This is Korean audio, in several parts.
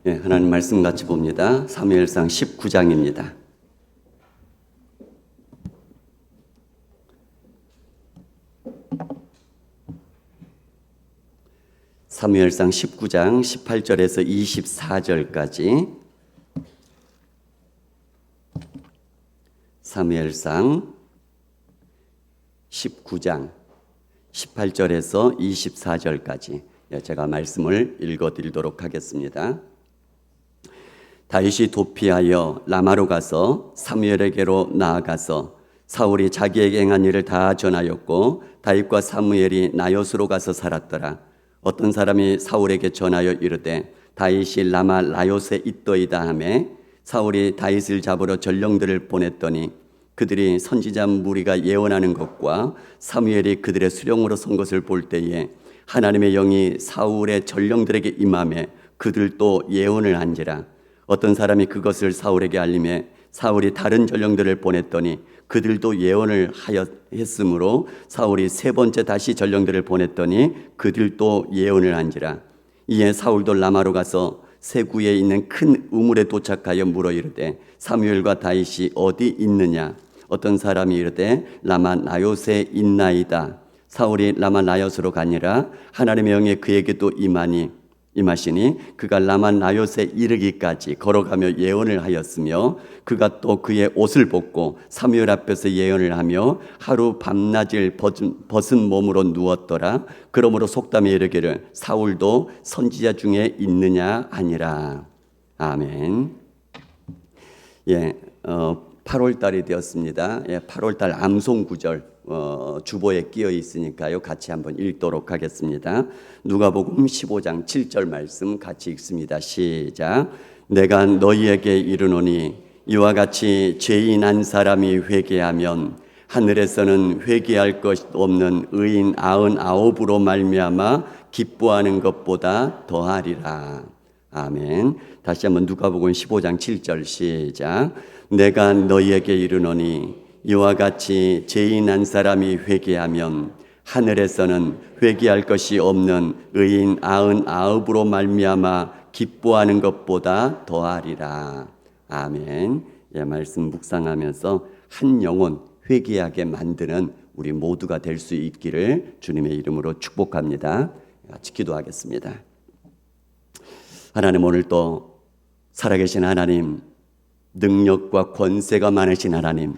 네, 하나님 말씀 같이 봅니다. 사무엘상 19장입니다. 사무엘상 19장 18절에서 24절까지 사무엘상 19장 18절에서 24절까지 제가 말씀을 읽어드리도록 하겠습니다. 다윗이 도피하여 라마로 가서 사무엘에게로 나아가서 사울이 자기에게 행한 일을 다 전하였고 다윗과 사무엘이 나요스로 가서 살았더라. 어떤 사람이 사울에게 전하여 이르되 다윗이 라마 나요스에 있더이다 하매 사울이 다윗을 잡으러 전령들을 보냈더니 그들이 선지자 무리가 예언하는 것과 사무엘이 그들의 수령으로 선 것을 볼 때에 하나님의 영이 사울의 전령들에게 임하매 그들도 예언을 한지라. 어떤 사람이 그것을 사울에게 알림해 사울이 다른 전령들을 보냈더니 그들도 예언을 했으므로 사울이 세 번째 다시 전령들을 보냈더니 그들도 예언을 한지라. 이에 사울도 라마로 가서 세구에 있는 큰 우물에 도착하여 물어 이르되 사무엘과 다윗이 어디 있느냐. 어떤 사람이 이르되 라마 나요스에 있나이다. 사울이 라마 나요스로 가니라. 하나님의 영이 그에게도 임하시니 그가 라마 나요스에 이르기까지 걸어가며 예언을 하였으며 그가 또 그의 옷을 벗고 사무엘 앞에서 예언을 하며 하루 밤낮을 벗은 몸으로 누웠더라. 그러므로 속담에 이르기를 사울도 선지자 중에 있느냐 하니라. 아멘. 8월 달이 되었습니다. 8월 달 암송 구절 주보에 끼어 있으니까요. 같이 한번 읽도록 하겠습니다. 누가복음 15장 7절 말씀 같이 읽습니다. 시작. 내가 너희에게 이르노니 이와 같이 죄인 한 사람이 회개하면 하늘에서는 회개할 것 없는 의인 99으로 말미암아 기뻐하는 것보다 더하리라. 아멘. 다시 한번 누가복음 15장 7절 시작. 내가 너희에게 이르노니 이와 같이 죄인 한 사람이 회개하면 하늘에서는 회개할 것이 없는 의인 99으로 말미암아 기뻐하는 것보다 더하리라. 아멘. 말씀 묵상하면서 한 영혼 회개하게 만드는 우리 모두가 될 수 있기를 주님의 이름으로 축복합니다. 같이 기도하겠습니다. 하나님, 오늘 또 살아계신 하나님, 능력과 권세가 많으신 하나님,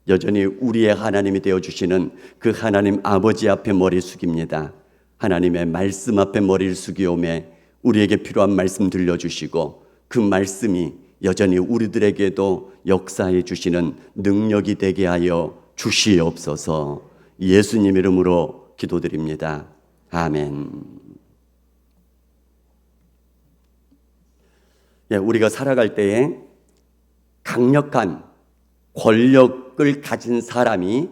여전히 우리의 하나님이 되어주시는 그 하나님 아버지 앞에 머리 숙입니다. 하나님의 말씀 앞에 머리를 숙이오매 우리에게 필요한 말씀 들려주시고 그 말씀이 여전히 우리들에게도 역사해 주시는 능력이 되게 하여 주시옵소서. 예수님 이름으로 기도드립니다. 아멘. 우리가 살아갈 때에 강력한 권력을 가진 사람이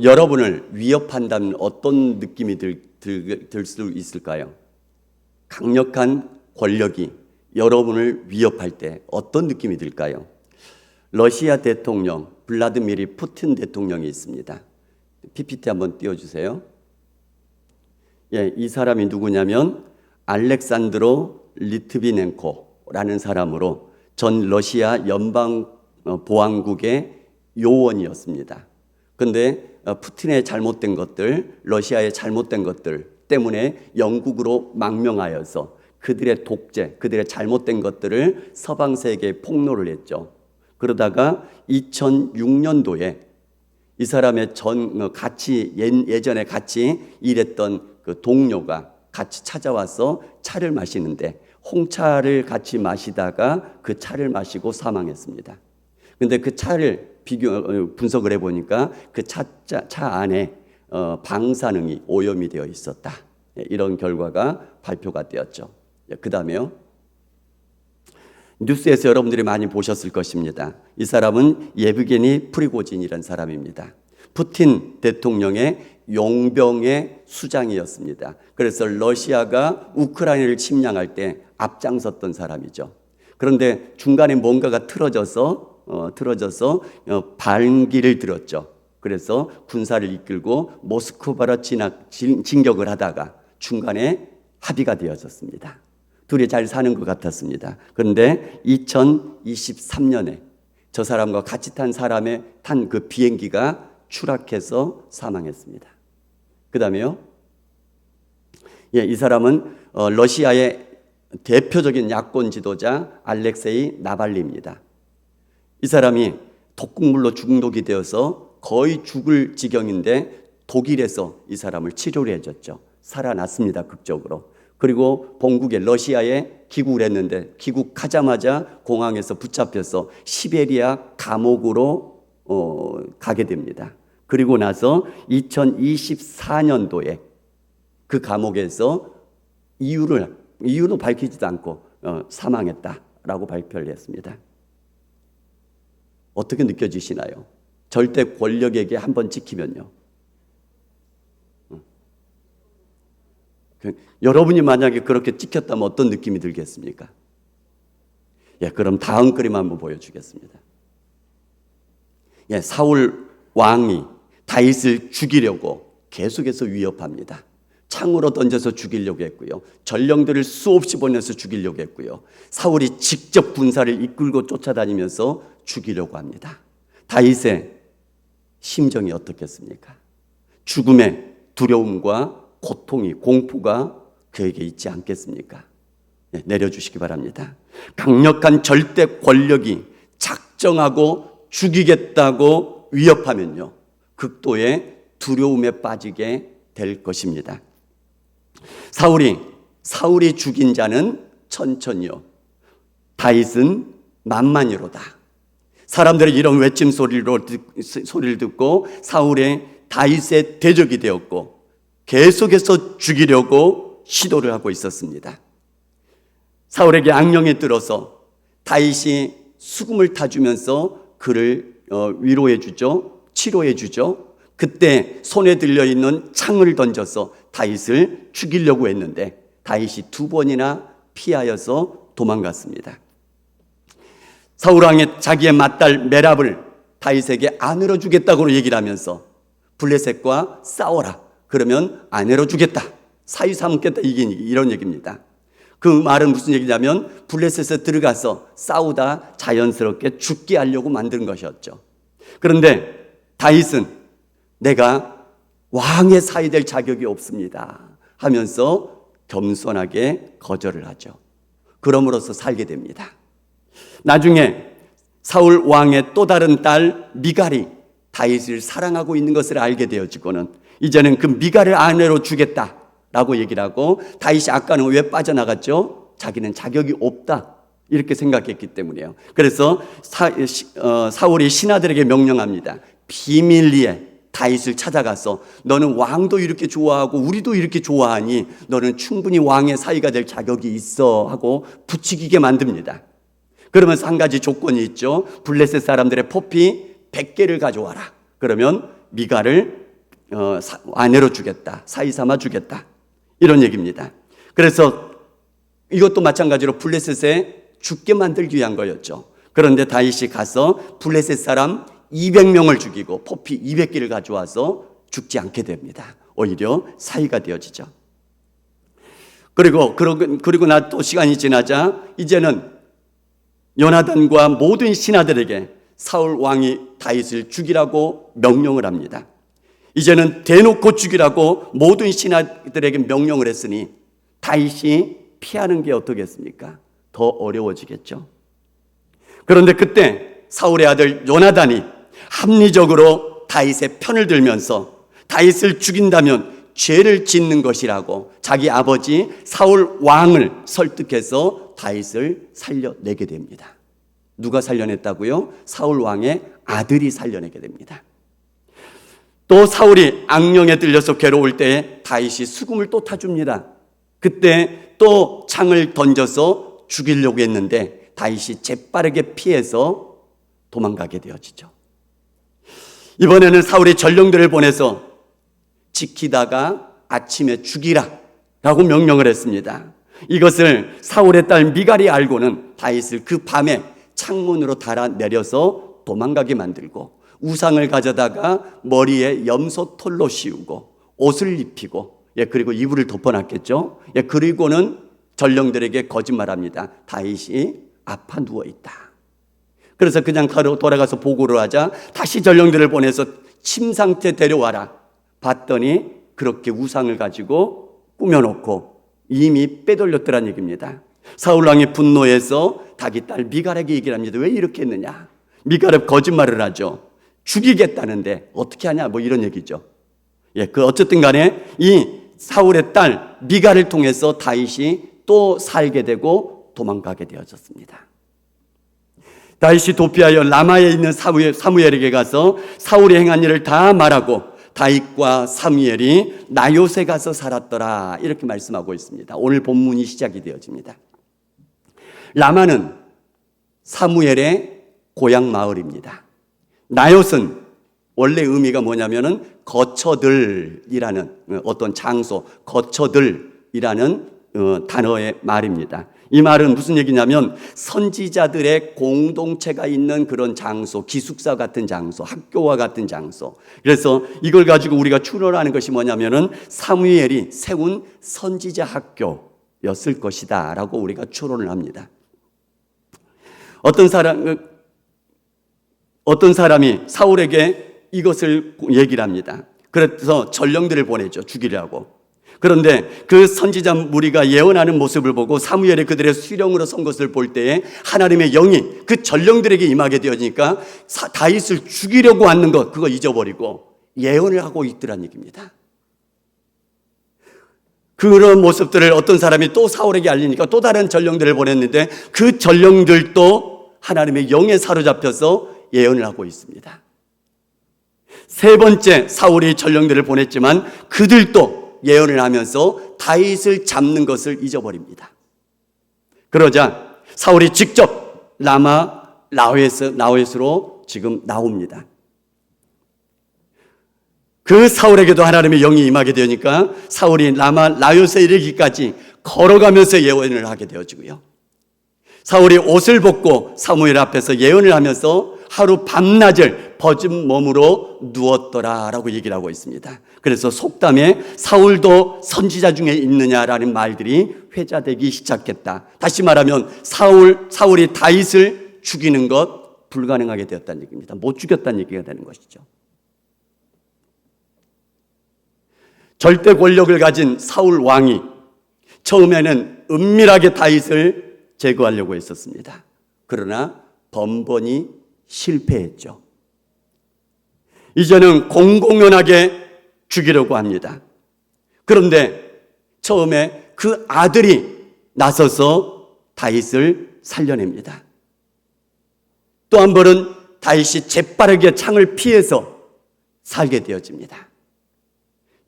여러분을 위협한다면 어떤 느낌이 들 수 있을까요? 강력한 권력이 여러분을 위협할 때 어떤 느낌이 들까요? 러시아 대통령 블라드미르 푸틴 대통령이 있습니다. PPT 한번 띄워주세요. 이 사람이 누구냐면 알렉산드로 리트비넨코라는 사람으로 전 러시아 연방 보안국의 요원이었습니다. 그런데 푸틴의 잘못된 것들, 러시아의 잘못된 것들 때문에 영국으로 망명하여서 그들의 독재, 그들의 잘못된 것들을 서방 세계에 폭로를 했죠. 그러다가 2006년도에 이 사람의 예전에 같이 일했던 그 동료가 같이 찾아와서 차를 마시는데 홍차를 같이 마시다가 그 차를 마시고 사망했습니다. 그런데 그 차를 분석을 해보니까 그 차 안에 방사능이 오염이 되어 있었다. 이런 결과가 발표가 되었죠. 그 다음에요. 뉴스에서 여러분들이 많이 보셨을 것입니다. 이 사람은 예브게니 프리고진이라는 사람입니다. 푸틴 대통령의 용병의 수장이었습니다. 그래서 러시아가 우크라이나를 침략할 때 앞장섰던 사람이죠. 그런데 중간에 뭔가가 틀어져서 반기를 들었죠. 그래서 군사를 이끌고 모스크바로 진격을 하다가 중간에 합의가 되어졌습니다. 둘이 잘 사는 것 같았습니다. 그런데 2023년에 저 사람과 같이 탄 그 비행기가 추락해서 사망했습니다. 그 다음에요. 이 사람은 러시아의 대표적인 야권 지도자 알렉세이 나발리입니다. 이 사람이 독극물로 중독이 되어서 거의 죽을 지경인데 독일에서 이 사람을 치료를 해줬죠. 살아났습니다, 극적으로. 그리고 본국에 러시아에 귀국을 했는데 귀국하자마자 공항에서 붙잡혀서 시베리아 감옥으로 가게 됩니다. 그리고 나서 2024년도에 그 감옥에서 이유도 밝히지도 않고 사망했다라고 발표를 했습니다. 어떻게 느껴지시나요? 절대 권력에게 한번 찍히면요. 여러분이 만약에 그렇게 찍혔다면 어떤 느낌이 들겠습니까? 그럼 다음 그림 한번 보여주겠습니다. 사울 왕이 다윗을 죽이려고 계속해서 위협합니다. 창으로 던져서 죽이려고 했고요. 전령들을 수없이 보내서 죽이려고 했고요. 사울이 직접 군사를 이끌고 쫓아다니면서 죽이려고 합니다. 다윗의 심정이 어떻겠습니까? 죽음의 두려움과 고통이, 공포가 그에게 있지 않겠습니까? 내려주시기 바랍니다. 강력한 절대 권력이 작정하고 죽이겠다고 위협하면요, 극도의 두려움에 빠지게 될 것입니다. 사울이 죽인 자는 천천히요, 다윗은 만만히로다. 사람들이 이런 외침 소리를 듣고 사울의 다윗의 대적이 되었고 계속해서 죽이려고 시도를 하고 있었습니다. 사울에게 악령이 들어서 다윗이 수금을 타주면서 그를 위로해 주죠. 치료해 주죠. 그때 손에 들려있는 창을 던져서 다윗을 죽이려고 했는데 다윗이 2번이나 피하여서 도망갔습니다. 사울왕이 자기의 맏딸 메랍을 다윗에게 아내로 주겠다고 얘기를 하면서 블레셋과 싸워라. 그러면 아내로 주겠다. 사위 삼겠다. 이런 얘기입니다. 그 말은 무슨 얘기냐면 블레셋에 들어가서 싸우다 자연스럽게 죽게 하려고 만든 것이었죠. 그런데 다윗은 내가 왕의 사위 될 자격이 없습니다 하면서 겸손하게 거절을 하죠. 그럼으로써 살게 됩니다. 나중에 사울 왕의 또 다른 딸 미갈이 다윗을 사랑하고 있는 것을 알게 되어지고는 이제는 그 미갈을 아내로 주겠다라고 얘기를 하고 다윗이 아까는 왜 빠져나갔죠? 자기는 자격이 없다 이렇게 생각했기 때문이에요. 그래서 사울이 신하들에게 명령합니다. 비밀리에 다윗을 찾아가서 너는 왕도 이렇게 좋아하고 우리도 이렇게 좋아하니 너는 충분히 왕의 사위가 될 자격이 있어 하고 부추기게 만듭니다. 그러면서 한 가지 조건이 있죠. 블레셋 사람들의 포피 100개를 가져와라. 그러면 미갈을 아내로 주겠다. 사위 삼아 주겠다. 이런 얘기입니다. 그래서 이것도 마찬가지로 블레셋에 죽게 만들기 위한 거였죠. 그런데 다윗이 가서 블레셋 사람 200명을 죽이고 포피 200개를 가져와서 죽지 않게 됩니다. 오히려 사위가 되어지죠. 그리고 나 또 시간이 지나자 이제는 요나단과 모든 신하들에게 사울 왕이 다윗을 죽이라고 명령을 합니다. 이제는 대놓고 죽이라고 모든 신하들에게 명령을 했으니 다윗이 피하는 게 어떻겠습니까? 더 어려워지겠죠. 그런데 그때 사울의 아들 요나단이 합리적으로 다윗의 편을 들면서 다윗을 죽인다면 죄를 짓는 것이라고 자기 아버지 사울 왕을 설득해서 다윗을 살려내게 됩니다. 누가 살려냈다고요? 사울 왕의 아들이 살려내게 됩니다. 또 사울이 악령에 들려서 괴로울 때에 다윗이 수금을 또 타줍니다. 그때 또 창을 던져서 죽이려고 했는데 다윗이 재빠르게 피해서 도망가게 되어지죠. 이번에는 사울이 전령들을 보내서 지키다가 아침에 죽이라 라고 명령을 했습니다. 이것을 사울의 딸 미갈이 알고는 다윗을 그 밤에 창문으로 달아내려서 도망가게 만들고 우상을 가져다가 머리에 염소 털로 씌우고 옷을 입히고 그리고 이불을 덮어놨겠죠. 그리고는 전령들에게 거짓말합니다. 다윗이 아파 누워있다. 그래서 그냥 돌아가서 보고를 하자 다시 전령들을 보내서 침상태 데려와라. 봤더니 그렇게 우상을 가지고 꾸며놓고 이미 빼돌렸더란 얘기입니다. 사울왕이 분노해서 자기 딸 미갈에게 얘기를 합니다. 왜 이렇게 했느냐. 미갈은 거짓말을 하죠. 죽이겠다는데 어떻게 하냐 뭐 이런 얘기죠. 어쨌든 간에 이 사울의 딸 미갈을 통해서 다윗이 또 살게 되고 도망가게 되어졌습니다. 다윗이 도피하여 라마에 있는 사무엘에게 가서 사울이 행한 일을 다 말하고 다윗과 사무엘이 나요새 가서 살았더라 이렇게 말씀하고 있습니다. 오늘 본문이 시작이 되어집니다. 라마는 사무엘의 고향 마을입니다. 나요새는 원래 의미가 뭐냐면은 거처들이라는 어떤 장소, 거처들이라는 단어의 말입니다. 이 말은 무슨 얘기냐면 선지자들의 공동체가 있는 그런 장소, 기숙사 같은 장소, 학교와 같은 장소. 그래서 이걸 가지고 우리가 추론하는 것이 뭐냐면은 사무엘이 세운 선지자 학교였을 것이다 라고 우리가 추론을 합니다. 어떤 사람이 사울에게 이것을 얘기를 합니다. 그래서 전령들을 보내죠. 죽이려고. 그런데 그 선지자 무리가 예언하는 모습을 보고 사무엘이 그들의 수령으로 선 것을 볼 때에 하나님의 영이 그 전령들에게 임하게 되어지니까 다윗을 죽이려고 하는 것 그거 잊어버리고 예언을 하고 있더란 얘기입니다. 그런 모습들을 어떤 사람이 또 사울에게 알리니까 또 다른 전령들을 보냈는데 그 전령들도 하나님의 영에 사로잡혀서 예언을 하고 있습니다. 세 번째 사울이 전령들을 보냈지만 그들도 예언을 하면서 다윗을 잡는 것을 잊어버립니다. 그러자 사울이 직접 라마 나웨스로 지금 나옵니다. 그 사울에게도 하나님의 영이 임하게 되니까 사울이 라마 나요새 이르기까지 걸어가면서 예언을 하게 되어지고요. 사울이 옷을 벗고 사무엘 앞에서 예언을 하면서 하루 밤낮을 벗은 몸으로 누웠더라라고 얘기를 하고 있습니다. 그래서 속담에 사울도 선지자 중에 있느냐라는 말들이 회자되기 시작했다. 다시 말하면 사울이 다윗을 죽이는 것 불가능하게 되었다는 얘기입니다. 못 죽였다는 얘기가 되는 것이죠. 절대 권력을 가진 사울 왕이 처음에는 은밀하게 다윗을 제거하려고 했었습니다. 그러나 번번이 실패했죠. 이제는 공공연하게 죽이려고 합니다. 그런데 처음에 그 아들이 나서서 다윗을 살려냅니다. 또 한 번은 다윗이 재빠르게 창을 피해서 살게 되어집니다.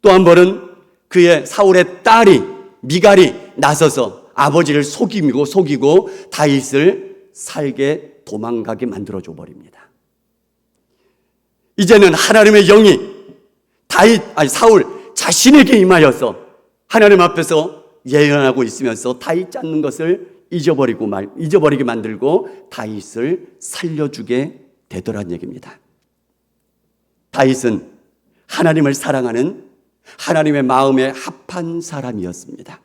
또 한 번은 그의 사울의 딸이 미갈이 나서서 아버지를 속이고 다윗을 살게 도망가게 만들어줘 버립니다. 이제는 하나님의 영이 사울 자신에게 임하여서 하나님 앞에서 예언하고 있으면서 다윗 잡는 것을 잊어버리게 만들고 다윗을 살려주게 되더란 얘기입니다. 다윗은 하나님을 사랑하는 하나님의 마음에 합한 사람이었습니다.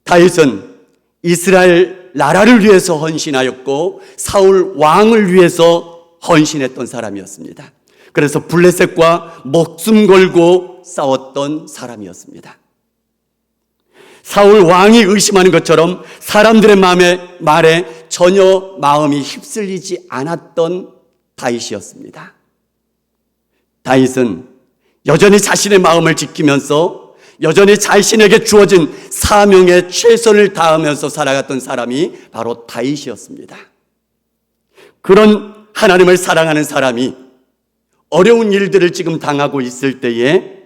다윗은 이스라엘 나라를 위해서 헌신하였고 사울 왕을 위해서 헌신했던 사람이었습니다. 그래서 블레셋과 목숨 걸고 싸웠던 사람이었습니다. 사울 왕이 의심하는 것처럼 사람들의 말에 전혀 마음이 휩쓸리지 않았던 다윗이었습니다. 다윗은 여전히 자신의 마음을 지키면서 여전히 자신에게 주어진 사명에 최선을 다하면서 살아갔던 사람이 바로 다윗이었습니다. 그런 하나님을 사랑하는 사람이 어려운 일들을 지금 당하고 있을 때에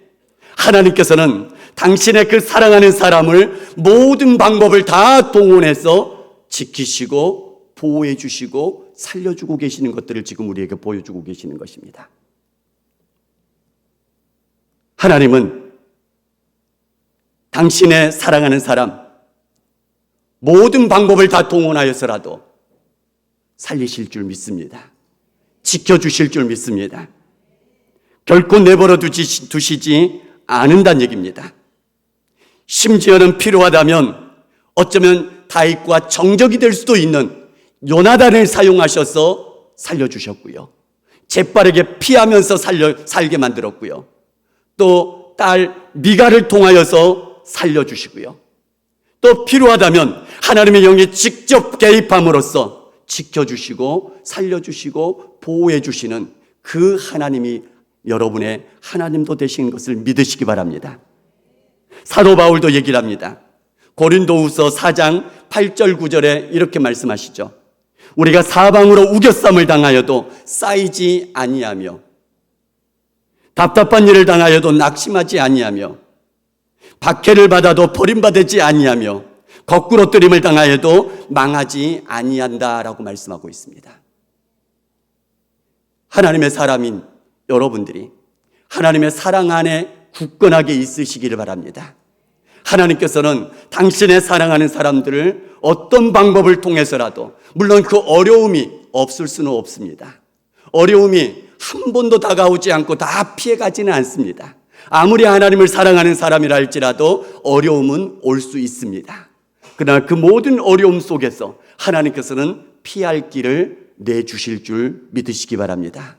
하나님께서는 당신의 그 사랑하는 사람을 모든 방법을 다 동원해서 지키시고 보호해 주시고 살려주고 계시는 것들을 지금 우리에게 보여주고 계시는 것입니다. 하나님은 당신의 사랑하는 사람 모든 방법을 다 동원하여서라도 살리실 줄 믿습니다. 지켜주실 줄 믿습니다. 결코 내버려 두시지 않는다는 얘기입니다. 심지어는 필요하다면 어쩌면 다윗과 정적이 될 수도 있는 요나단을 사용하셔서 살려주셨고요. 재빠르게 피하면서 살게 만들었고요. 또 딸 미가를 통하여서 살려주시고요. 또 필요하다면 하나님의 영이 직접 개입함으로써 지켜주시고 살려주시고 보호해주시는 그 하나님이 여러분의 하나님도 되신 것을 믿으시기 바랍니다. 사도 바울도 얘기를 합니다. 고린도후서 4장 8절 9절에 이렇게 말씀하시죠. 우리가 사방으로 우겨쌈을 당하여도 쌓이지 아니하며 답답한 일을 당하여도 낙심하지 아니하며 박해를 받아도 버림받지 아니하며 거꾸로 뜨림을 당하여도 망하지 아니한다라고 말씀하고 있습니다. 하나님의 사람인 여러분들이 하나님의 사랑 안에 굳건하게 있으시기를 바랍니다. 하나님께서는 당신의 사랑하는 사람들을 어떤 방법을 통해서라도, 물론 그 어려움이 없을 수는 없습니다. 어려움이 한 번도 다가오지 않고 다 피해가지는 않습니다. 아무리 하나님을 사랑하는 사람이라 할지라도 어려움은 올 수 있습니다. 그러나 그 모든 어려움 속에서 하나님께서는 피할 길을 내주실 줄 믿으시기 바랍니다.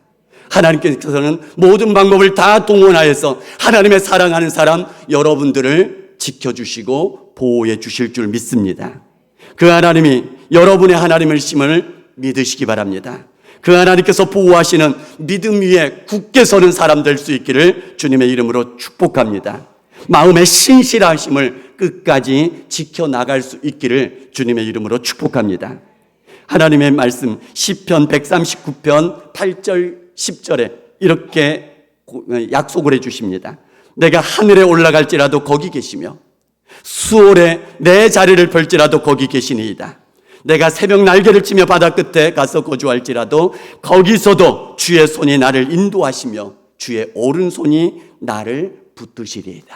하나님께서는 모든 방법을 다 동원하여서 하나님의 사랑하는 사람 여러분들을 지켜주시고 보호해 주실 줄 믿습니다. 그 하나님이 여러분의 하나님을 심을 믿으시기 바랍니다. 그 하나님께서 보호하시는 믿음 위에 굳게 서는 사람 될 수 있기를 주님의 이름으로 축복합니다. 마음의 신실하심을 끝까지 지켜나갈 수 있기를 주님의 이름으로 축복합니다. 하나님의 말씀 시편 139편 8절 10절에 이렇게 약속을 해 주십니다. 내가 하늘에 올라갈지라도 거기 계시며 수월에 내 자리를 펼지라도 거기 계시니이다. 내가 새벽 날개를 치며 바다 끝에 가서 거주할지라도 거기서도 주의 손이 나를 인도하시며 주의 오른손이 나를 붙드시리이다.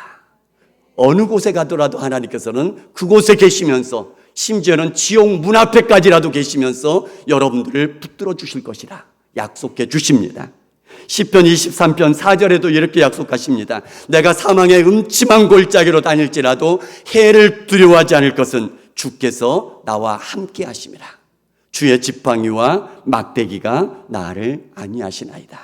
어느 곳에 가더라도 하나님께서는 그곳에 계시면서 심지어는 지옥 문 앞에까지라도 계시면서 여러분들을 붙들어 주실 것이라 약속해 주십니다. 시편 23편 4절에도 이렇게 약속하십니다. 내가 사망의 음침한 골짜기로 다닐지라도 해를 두려워하지 않을 것은 주께서 나와 함께 하심이라. 주의 지팡이와 막대기가 나를 안위하시나이다.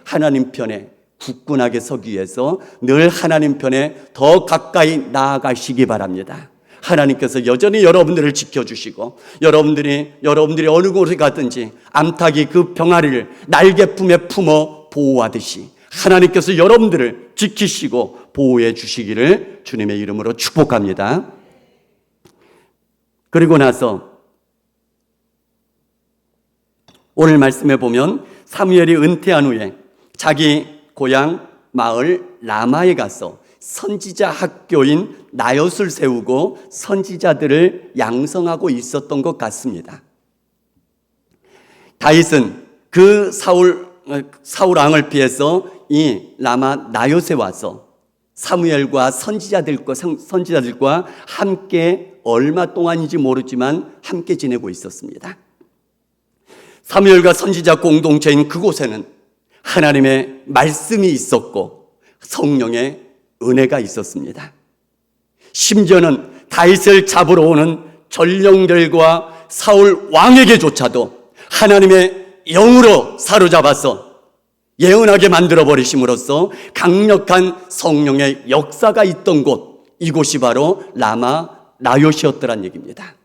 하나님 편에 굳건하게 서기 위해서 늘 하나님 편에 더 가까이 나아가시기 바랍니다. 하나님께서 여전히 여러분들을 지켜주시고 여러분들이 어느 곳에 가든지 암탉이 그 병아리를 날개 품에 품어 보호하듯이 하나님께서 여러분들을 지키시고 보호해 주시기를 주님의 이름으로 축복합니다. 그리고 나서 오늘 말씀에 보면 사무엘이 은퇴한 후에 자기 고향 마을 라마에 가서 선지자 학교인 나엿을 세우고 선지자들을 양성하고 있었던 것 같습니다. 다윗은 그 사울 왕을 피해서 이 라마 나엿에 와서 사무엘과 선지자들과 함께 얼마 동안인지 모르지만 함께 지내고 있었습니다. 사무엘과 선지자 공동체인 그곳에는 하나님의 말씀이 있었고 성령의 은혜가 있었습니다. 심지어는 다윗을 잡으러 오는 전령들과 사울 왕에게조차도 하나님의 영으로 사로잡아서 예언하게 만들어 버리심으로써 강력한 성령의 역사가 있던 곳, 이곳이 바로 라마 나요시였더란 얘기입니다.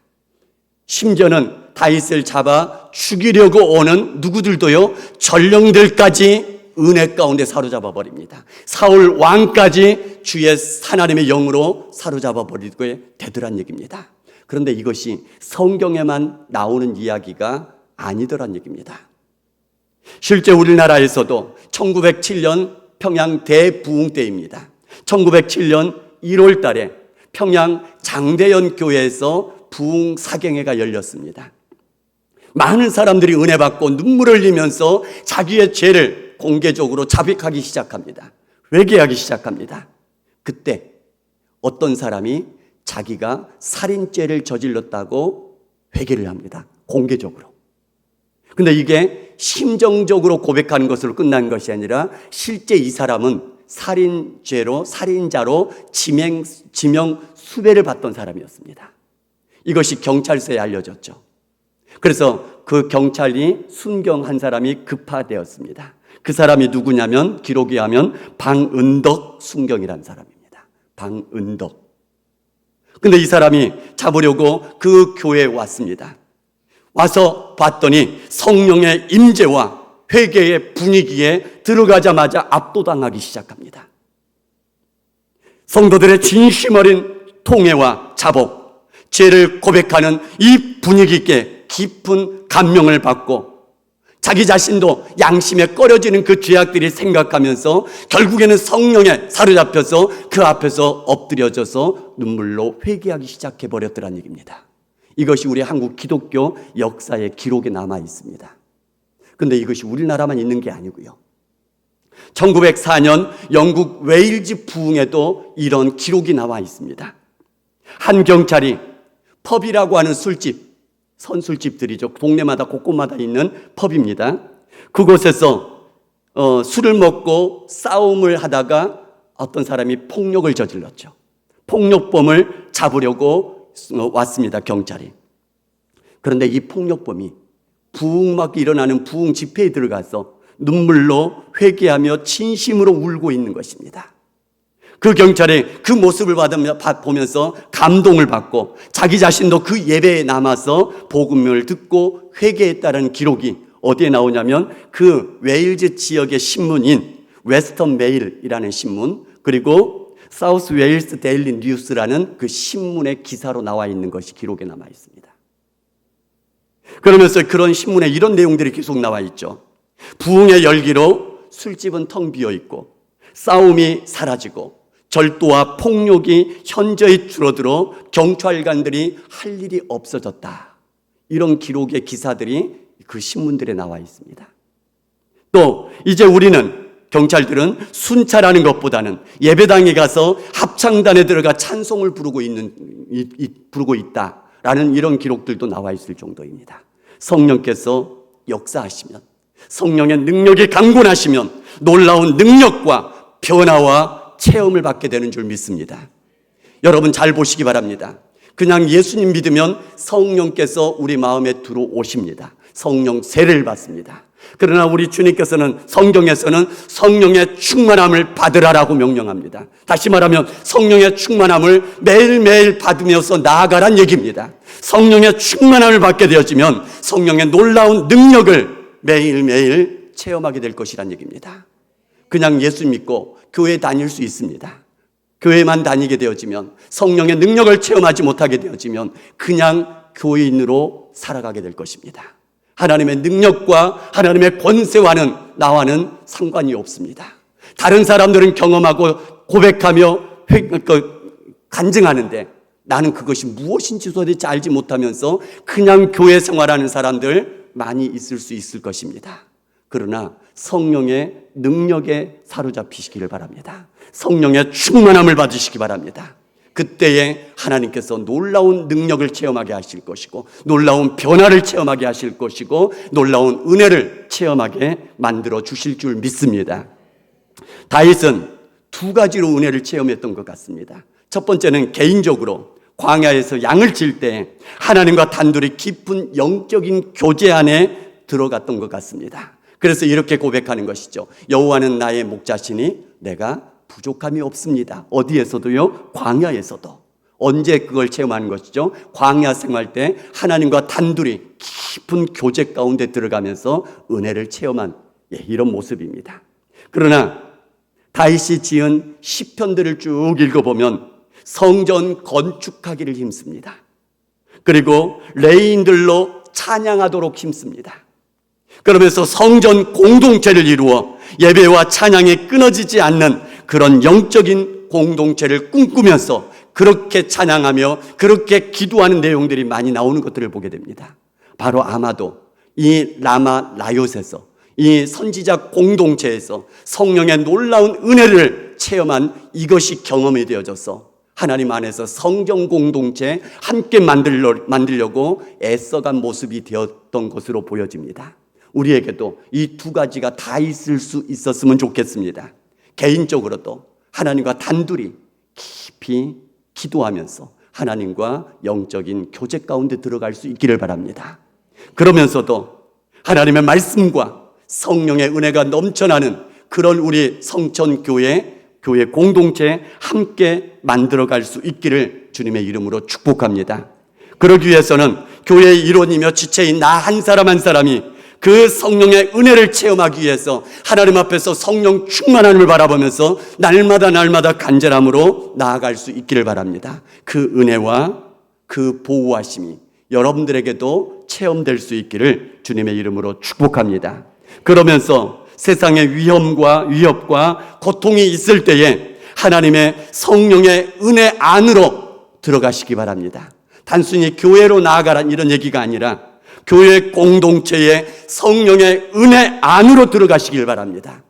심지어는 다윗을 잡아 죽이려고 오는 누구들도요, 전령들까지 은혜 가운데 사로잡아 버립니다. 사울 왕까지 주의 하나님의 영으로 사로잡아 버리게 되더란 얘기입니다. 그런데 이것이 성경에만 나오는 이야기가 아니더란 얘기입니다. 실제 우리나라에서도 1907년 평양 대부흥 때입니다. 1907년 1월 달에 평양 장대연 교회에서 부흥 사경회가 열렸습니다. 많은 사람들이 은혜 받고 눈물을 흘리면서 자기의 죄를 공개적으로 자백하기 시작합니다. 회개하기 시작합니다. 그때 어떤 사람이 자기가 살인죄를 저질렀다고 회개를 합니다. 공개적으로. 근데 이게 심정적으로 고백하는 것으로 끝난 것이 아니라 실제 이 사람은 살인자로 지명 수배를 받던 사람이었습니다. 이것이 경찰서에 알려졌죠. 그래서 그 경찰이 순경한 사람이 급파되었습니다. 그 사람이 누구냐면 기록에 하면 방은덕 순경이라는 사람입니다. 방은덕. 근데 이 사람이 잡으려고 그 교회에 왔습니다. 와서 봤더니 성령의 임재와 회개의 분위기에 들어가자마자 압도당하기 시작합니다. 성도들의 진심 어린 통회와 자복, 죄를 고백하는 이 분위기께 깊은 감명을 받고 자기 자신도 양심에 꺼려지는 그 죄악들이 생각하면서 결국에는 성령에 사로잡혀서 그 앞에서 엎드려져서 눈물로 회개하기 시작해버렸더란 얘기입니다. 이것이 우리 한국 기독교 역사의 기록에 남아 있습니다. 근데 이것이 우리나라만 있는 게 아니고요. 1904년 영국 웨일즈 부흥에도 이런 기록이 나와 있습니다. 한 경찰이 펍이라고 하는 술집, 선술집들이죠. 동네마다 곳곳마다 있는 펍입니다. 그곳에서 술을 먹고 싸움을 하다가 어떤 사람이 폭력을 저질렀죠. 폭력범을 잡으려고 왔습니다, 경찰이. 그런데 이 폭력범이 막 일어나는 부흥 집회에 들어가서 눈물로 회개하며 진심으로 울고 있는 것입니다. 그 경찰이 그 모습을 보면서 감동을 받고 자기 자신도 그 예배에 남아서 복음을 듣고 회개했다는 기록이 어디에 나오냐면 그 웨일즈 지역의 신문인 웨스턴 메일이라는 신문, 그리고 사우스 웨일스 데일리 뉴스라는 그 신문의 기사로 나와 있는 것이 기록에 남아 있습니다. 그러면서 그런 신문에 이런 내용들이 계속 나와 있죠. 부흥의 열기로 술집은 텅 비어 있고 싸움이 사라지고 절도와 폭력이 현저히 줄어들어 경찰관들이 할 일이 없어졌다. 이런 기록의 기사들이 그 신문들에 나와 있습니다. 또 이제 우리는 경찰들은 순찰하는 것보다는 예배당에 가서 합창단에 들어가 찬송을 부르고 있다라는 이런 기록들도 나와 있을 정도입니다. 성령께서 역사하시면, 성령의 능력이 강권하시면 놀라운 능력과 변화와 체험을 받게 되는 줄 믿습니다. 여러분 잘 보시기 바랍니다. 그냥 예수님 믿으면 성령께서 우리 마음에 들어오십니다. 성령 세례를 받습니다. 그러나 우리 주님께서는 성경에서는 성령의 충만함을 받으라라고 명령합니다. 다시 말하면 성령의 충만함을 매일매일 받으면서 나아가란 얘기입니다. 성령의 충만함을 받게 되어지면 성령의 놀라운 능력을 매일매일 체험하게 될 것이란 얘기입니다. 그냥 예수 믿고 교회 다닐 수 있습니다. 교회만 다니게 되어지면, 성령의 능력을 체험하지 못하게 되어지면 그냥 교인으로 살아가게 될 것입니다. 하나님의 능력과 하나님의 권세와는 나와는 상관이 없습니다. 다른 사람들은 경험하고 고백하며 간증하는데 나는 그것이 무엇인지 도대체 알지 못하면서 그냥 교회 생활하는 사람들 많이 있을 수 있을 것입니다. 그러나 성령의 능력에 사로잡히시기를 바랍니다. 성령의 충만함을 받으시기 바랍니다. 그때에 하나님께서 놀라운 능력을 체험하게 하실 것이고, 놀라운 변화를 체험하게 하실 것이고, 놀라운 은혜를 체험하게 만들어 주실 줄 믿습니다. 다윗은 두 가지로 은혜를 체험했던 것 같습니다. 첫 번째는 개인적으로 광야에서 양을 칠 때 하나님과 단둘이 깊은 영적인 교제 안에 들어갔던 것 같습니다. 그래서 이렇게 고백하는 것이죠. 여호와는 나의 목자시니 내가 부족함이 없습니다. 어디에서도요? 광야에서도. 언제 그걸 체험하는 것이죠? 광야 생활 때 하나님과 단둘이 깊은 교제 가운데 들어가면서 은혜를 체험한 이런 모습입니다. 그러나 다윗이 지은 시편들을 쭉 읽어보면 성전 건축하기를 힘씁니다. 그리고 레인들로 찬양하도록 힘씁니다. 그러면서 성전 공동체를 이루어 예배와 찬양이 끊어지지 않는 그런 영적인 공동체를 꿈꾸면서 그렇게 찬양하며 그렇게 기도하는 내용들이 많이 나오는 것들을 보게 됩니다. 바로 아마도 이 라마 라요스에서, 이 선지자 공동체에서 성령의 놀라운 은혜를 체험한 이것이 경험이 되어져서 하나님 안에서 성전 공동체 함께 만들려고 애써간 모습이 되었던 것으로 보여집니다. 우리에게도 이 두 가지가 다 있을 수 있었으면 좋겠습니다. 개인적으로도 하나님과 단둘이 깊이 기도하면서 하나님과 영적인 교제 가운데 들어갈 수 있기를 바랍니다. 그러면서도 하나님의 말씀과 성령의 은혜가 넘쳐나는 그런 우리 성천교회 공동체 함께 만들어갈 수 있기를 주님의 이름으로 축복합니다. 그러기 위해서는 교회의 일원이며 지체인 나 한 사람 한 사람이 그 성령의 은혜를 체험하기 위해서 하나님 앞에서 성령 충만함을 바라보면서 날마다 간절함으로 나아갈 수 있기를 바랍니다. 그 은혜와 그 보호하심이 여러분들에게도 체험될 수 있기를 주님의 이름으로 축복합니다. 그러면서 세상의 위협과 고통이 있을 때에 하나님의 성령의 은혜 안으로 들어가시기 바랍니다. 단순히 교회로 나아가란 이런 얘기가 아니라 교회 공동체의 성령의 은혜 안으로 들어가시길 바랍니다.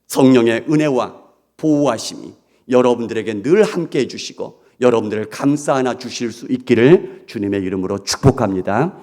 성령의 은혜와 보호하심이 여러분들에게 늘 함께 해주시고 여러분들을 감싸 안아 주실 수 있기를 주님의 이름으로 축복합니다.